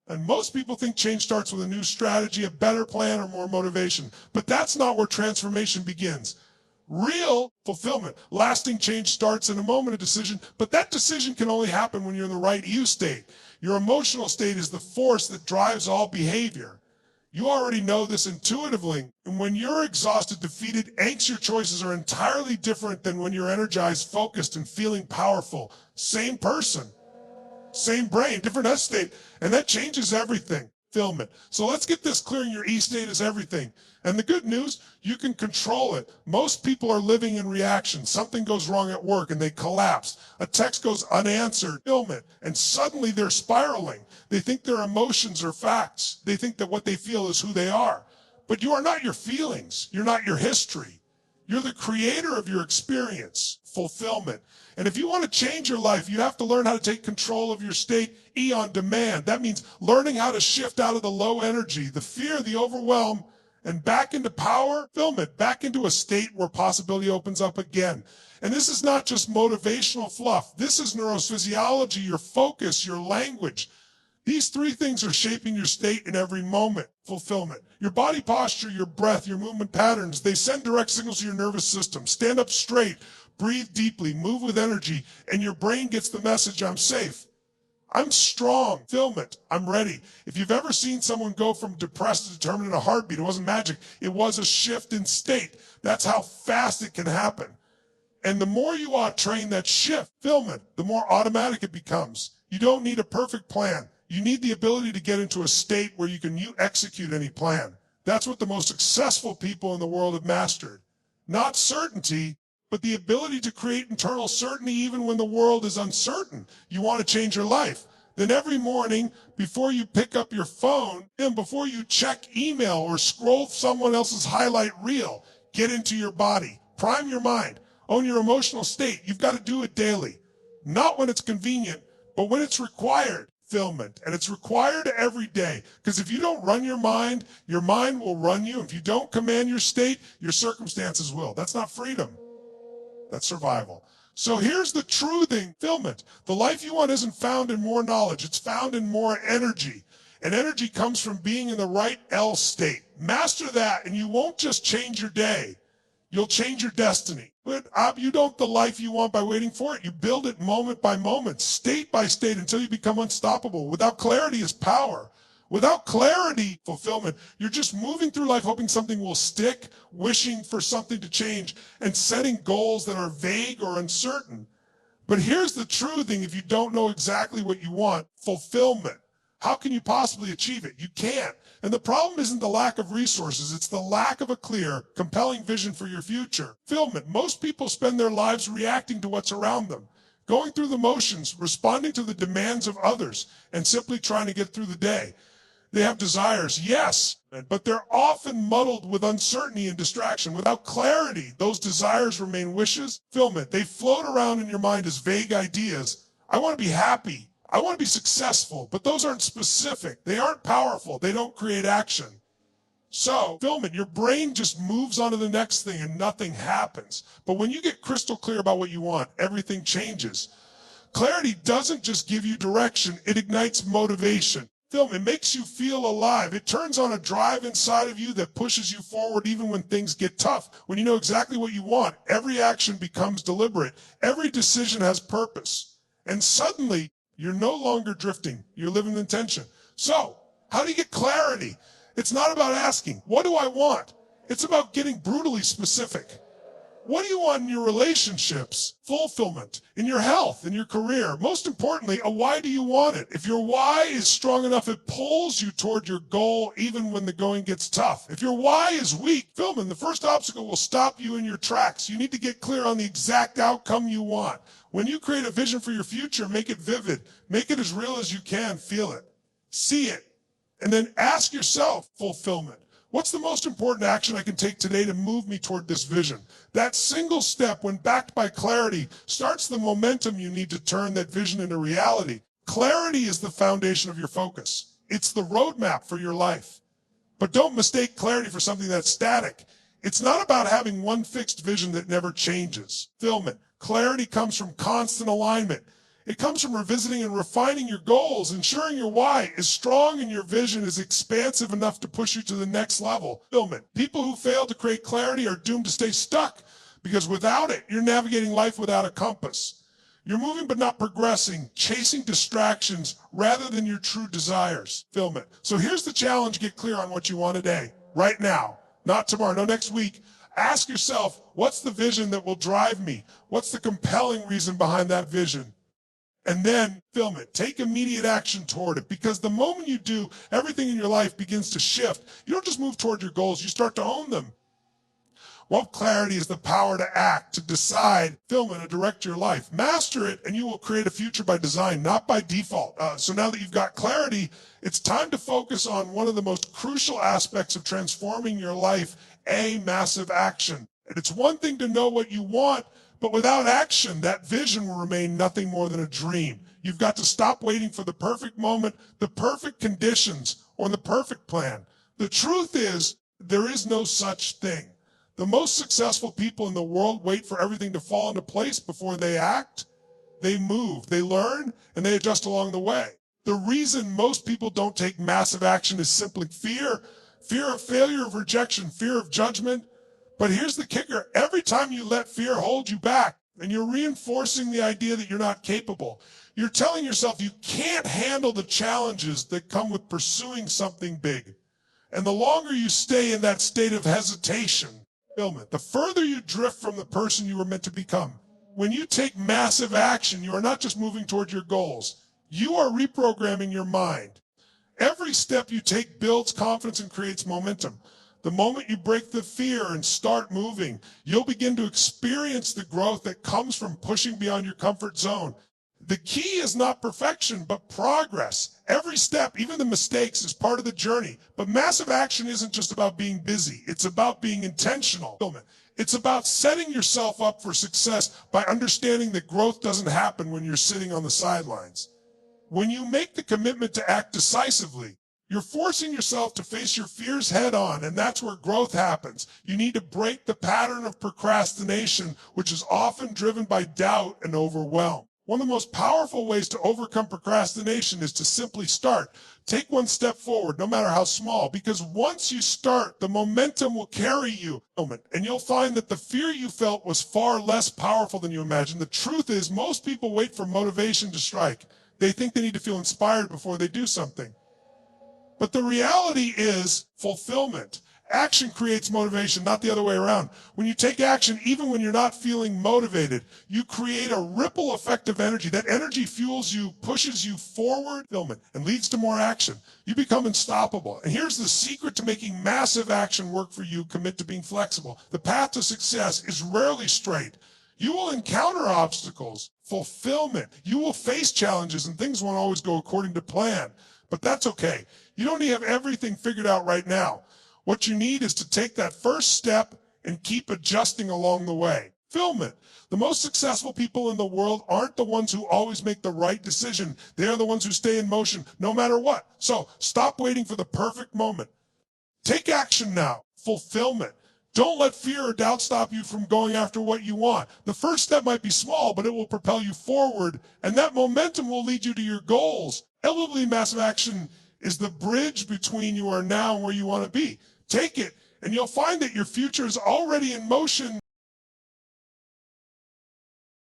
And most people think change starts with a new strategy, a better plan, or more motivation. But that's not where transformation begins. Real fulfillment, lasting change starts in a moment of decision, but that decision can only happen when you're in the right you state. Your emotional state is the force that drives all behavior. You already know this intuitively. And when you're exhausted, defeated, anxious, your choices are entirely different than when you're energized, focused, and feeling powerful. Same person. Same brain, different S state, and that changes everything. Fulfillment. So let's get this clear. Your E state is everything. And the good news, you can control it. Most people are living in reaction. Something goes wrong at work and they collapse. A text goes unanswered. Fulfillment. And suddenly they're spiraling. They think their emotions are facts. They think that what they feel is who they are. But you are not your feelings. You're not your history. You're the creator of your experience. Fulfillment. And if you want to change your life, you have to learn how to take control of your state, E, on demand. That means learning how to shift out of the low energy, the fear, the overwhelm, and back into power, fulfillment, back into a state where possibility opens up again. And this is not just motivational fluff. This is neurophysiology, your focus, your language. These three things are shaping your state in every moment. Fulfillment. Your body posture, your breath, your movement patterns, they send direct signals to your nervous system. Stand up straight. Breathe deeply, move with energy, and your brain gets the message, I'm safe. I'm strong. Fulfillment. I'm ready. If you've ever seen someone go from depressed to determined in a heartbeat, it wasn't magic. It was a shift in state. That's how fast it can happen. And the more you train that shift, fulfillment, the more automatic it becomes. You don't need a perfect plan. You need the ability to get into a state where you can execute any plan. That's what the most successful people in the world have mastered. Not certainty, but the ability to create internal certainty even when the world is uncertain. You want to change your life. Then every morning, before you pick up your phone, and before you check email or scroll someone else's highlight reel, get into your body, prime your mind, own your emotional state. You've got to do it daily. Not when it's convenient, but when it's required. Fulfillment. And it's required every day. Because if you don't run your mind will run you. If you don't command your state, your circumstances will. That's not freedom. That's survival. So here's the true thing, fulfillment. The life you want isn't found in more knowledge. It's found in more energy. And energy comes from being in the right L state. Master that, and you won't just change your day. You'll change your destiny. But you don't the life you want by waiting for it. You build it moment by moment, state by state, until you become unstoppable. Without clarity is power. Without clarity, fulfillment, you're just moving through life hoping something will stick, wishing for something to change, and setting goals that are vague or uncertain. But here's the true thing: if you don't know exactly what you want, fulfillment, how can you possibly achieve it? You can't. And the problem isn't the lack of resources, it's the lack of a clear, compelling vision for your future. Fulfillment. Most people spend their lives reacting to what's around them, going through the motions, responding to the demands of others, and simply trying to get through the day. They have desires, yes, but they're often muddled with uncertainty and distraction. Without clarity, those desires remain wishes, fulfillment. They float around in your mind as vague ideas. I want to be happy. I want to be successful, but those aren't specific. They aren't powerful. They don't create action. So, fulfillment, your brain just moves on to the next thing and nothing happens. But when you get crystal clear about what you want, everything changes. Clarity doesn't just give you direction, it ignites motivation. It makes you feel alive. It turns on a drive inside of you that pushes you forward even when things get tough. When you know exactly what you want, every action becomes deliberate. Every decision has purpose. And suddenly, you're no longer drifting. You're living in intention. So, how do you get clarity? It's not about asking, what do I want? It's about getting brutally specific. What do you want in your relationships? Fulfillment. In your health, in your career. Most importantly, a why do you want it? If your why is strong enough, it pulls you toward your goal even when the going gets tough. If your why is weak, fulfillment, the first obstacle will stop you in your tracks. You need to get clear on the exact outcome you want. When you create a vision for your future, make it vivid. Make it as real as you can. Feel it. See it. And then ask yourself, fulfillment. What's the most important action I can take today to move me toward this vision? That single step, when backed by clarity, starts the momentum you need to turn that vision into reality. Clarity is the foundation of your focus. It's the roadmap for your life. But don't mistake clarity for something that's static. It's not about having one fixed vision that never changes. Fulfillment. Clarity comes from constant alignment. It comes from revisiting and refining your goals, ensuring your why is strong and your vision is expansive enough to push you to the next level. Fulfillment. People who fail to create clarity are doomed to stay stuck because without it, you're navigating life without a compass. You're moving but not progressing, chasing distractions rather than your true desires. Fulfillment. So here's the challenge. Get clear on what you want today, right now, not tomorrow, no next week. Ask yourself, what's the vision that will drive me? What's the compelling reason behind that vision? And then film it. Take immediate action toward it, because the moment you do, everything in your life begins to shift. You don't just move toward your goals, you start to own them. Well, clarity is the power to act, to decide, film it, and direct your life. Master it, and you will create a future by design, not by default. So now that you've got clarity, it's time to focus on one of the most crucial aspects of transforming your life, a massive action. And it's one thing to know what you want, but without action, that vision will remain nothing more than a dream. You've got to stop waiting for the perfect moment, the perfect conditions, or the perfect plan. The truth is, there is no such thing. The most successful people in the world wait for everything to fall into place before they act. They move, they learn, and they adjust along the way. The reason most people don't take massive action is simply fear. Fear of failure, of rejection, fear of judgment. But here's the kicker. Every time you let fear hold you back, and you're reinforcing the idea that you're not capable, you're telling yourself you can't handle the challenges that come with pursuing something big. And the longer you stay in that state of hesitation, the further you drift from the person you were meant to become. When you take massive action, you are not just moving toward your goals. You are reprogramming your mind. Every step you take builds confidence and creates momentum. The moment you break the fear and start moving, you'll begin to experience the growth that comes from pushing beyond your comfort zone. The key is not perfection, but progress. Every step, even the mistakes, is part of the journey. But massive action isn't just about being busy. It's about being intentional. It's about setting yourself up for success by understanding that growth doesn't happen when you're sitting on the sidelines. When you make the commitment to act decisively, you're forcing yourself to face your fears head on, and that's where growth happens. You need to break the pattern of procrastination, which is often driven by doubt and overwhelm. One of the most powerful ways to overcome procrastination is to simply start. Take one step forward, no matter how small, because once you start, the momentum will carry you. And you'll find that the fear you felt was far less powerful than you imagined. The truth is, most people wait for motivation to strike. They think they need to feel inspired before they do something. But the reality is fulfillment. Action creates motivation, not the other way around. When you take action, even when you're not feeling motivated, you create a ripple effect of energy. That energy fuels you, pushes you forward, and leads to more action. You become unstoppable. And here's the secret to making massive action work for you. Commit to being flexible. The path to success is rarely straight. You will encounter obstacles, fulfillment. You will face challenges, and things won't always go according to plan. But that's okay. You don't need to have everything figured out right now. What you need is to take that first step and keep adjusting along the way. Fulfillment. The most successful people in the world aren't the ones who always make the right decision. They are the ones who stay in motion no matter what. So stop waiting for the perfect moment. Take action now. Fulfillment. Don't let fear or doubt stop you from going after what you want. The first step might be small, but it will propel you forward, and that momentum will lead you to your goals. Inevitably, massive action is the bridge between you are now and where you want to be. Take it, and you'll find that your future is already in motion.